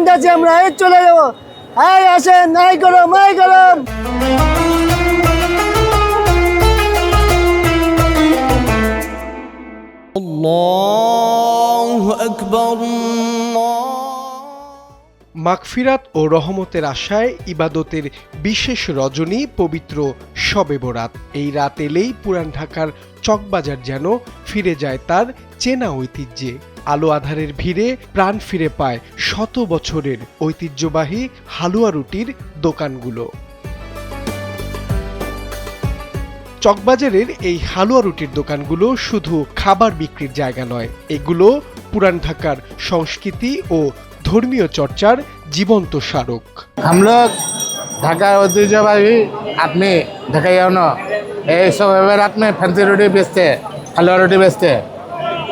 Point আছে, আমরা এই চলে যাবো। এই আসেন, নাই গরম, এই গরম। আল্লাহু আকবার। মাগফিরাত ও রহমতের আশায় ইবাদতের বিশেষ রজনী পবিত্র শবে বরাত। এই রাত এলেই পুরান ঢাকার চকবাজার যেন ফিরে যায় তার চেনা ঐতিহ্যে। আলো আধারের ভিড়ে প্রাণ ফিরে পায় শত বছরের ঐতিহ্যবাহী হালুয়া রুটির দোকানগুলো। চকবাজারের এই হালুয়া রুটির দোকানগুলো শুধু খাবার বিক্রির জায়গা নয়, এগুলো পুরান ঢাকার সংস্কৃতি ও ধর্মীয় চর্চার জীবন্ত স্মারক। हम लोग ढाका ऐतिह्यवाही आदमी ढाका ये सब रात में फैंसी रोटी बेचते हैं, हलवा रोटी बेचते हैं।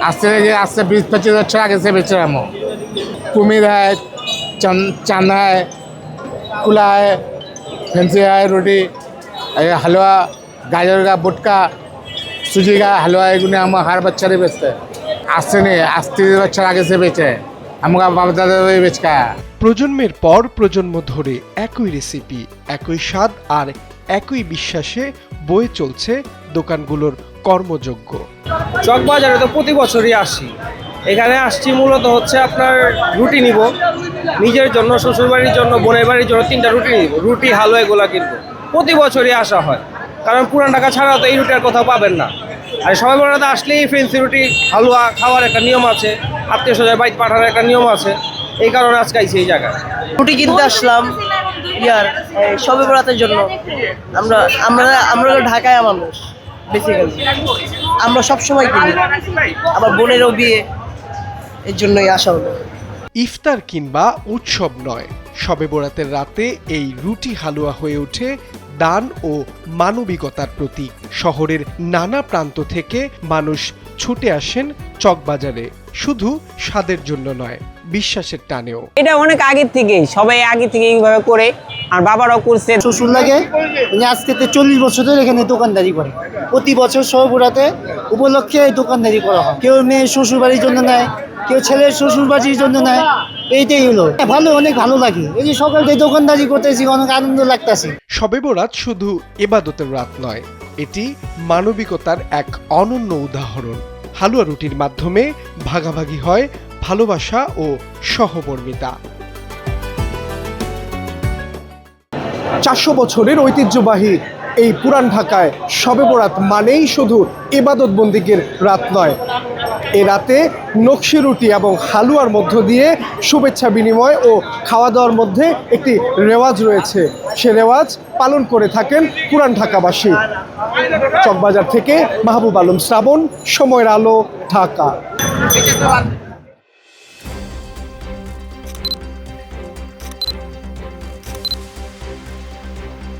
आज से 20-25 बच्चों आगे से बेच रहा हूँ। कुमीर है, चांद है, कुला है, फैंसी है रोटी, हलवा, गाजर का बुटका, सूजी का हलवा, ये हम हर बच्चा नहीं बेचते। आज से नहीं, आज 30 बच्चों आगे से बेचे हैं। हमका बाप दादा वही बेच का है। প্রজন্মের পর প্রজন্ম ধরে একই রেসিপি, একই স্বাদ আর একই বিশ্বাসে বয়ে চলছে দোকানগুলোর কর্মযোগ্য। চকবাজারে তো প্রতি বছরই আসি। এখানে আসছি মূলত হচ্ছে আপনার রুটি নিব, নিজের জন্য, শ্বশুরবাড়ির জন্য, বোনের বাড়ির জন্য 3টা রুটি নিব, রুটি হালুয়া এগুলো কিনবো। প্রতি বছরই আসা হয়, কারণ পুরান ঢাকা ছাড়া তো এই রুটি আর কোথাও পাবেন না। আর সবাই বড়াতে আসলেই ফেন্সি রুটি হালুয়া খাওয়ার একটা নিয়ম আছে, আত্মীয় স্বজন বাইক পাঠানোর একটা নিয়ম আছে, এই কারণে আজকে আইছি এই জায়গায়। রুটি কিনতে আসলাম শবে বরাতের জন্য। আমরা ঢাকায় মানুষ, বেসিক্যালি আমরা সবসময় কিনি, আমার বোনেরও বিয়ে, এর জন্যই আসা হলো। ইফতার কিংবা উৎসব নয়, শবে বরাতের রাতে এই রুটি হালুয়া হয়ে ওঠে দান ও মানবিকতার প্রতীক। শহরের নানা প্রান্ত থেকে মানুষ ছুটে আসেন চকবাজারে, শুধু স্বাদের জন্য নয়, বিশ্বাসের টানেও। এটা অনেক আগের থেকেই, সবাই আগে থেকে এইভাবে করে, আর বাবারাও করছে। শ্বশুর লাগে, উনি আজকে 40 বছর ধরে এখানে দোকানদারি করে। প্রতি বছর শবে বরাতে উপলক্ষে দোকানদারি করা হয়। কেউ মেয়ের শ্বশুর বাড়ির জন্য নেয়, কেউ ছেলের শ্বশুর বাড়ির জন্য নেয়। এইটাই হলো ভালো, অনেক ভালো লাগে। এই যে সকাল থেকে দোকানদারি করতেছি, অনেক আনন্দ লাগতেছে। শবে বরাত শুধু ইবাদতের রাত নয়, এটি মানবিকতার এক অনন্য উদাহরণ। হালুয়া রুটির মাধ্যমে ভাগাভাগি হয় ভালোবাসা ও সহমর্মিতা। 400 বছরের ঐতিহ্যবাহী এই পুরান ঢাকায় শবে বরাত মানেই শুধু ইবাদত বন্দিগির রাত নয়, এ রাতে নকশি রুটি এবং হালুয়ার মধ্য দিয়ে শুভেচ্ছা বিনিময় ও খাওয়া দাওয়ার মধ্যে একটি রেওয়াজ রয়েছে। সে রেওয়াজ পালন করে থাকেন পুরান ঢাকাবাসী। চকবাজার থেকে মাহবুব আলম শ্রাবণ, সময়ের আলো, ঢাকা।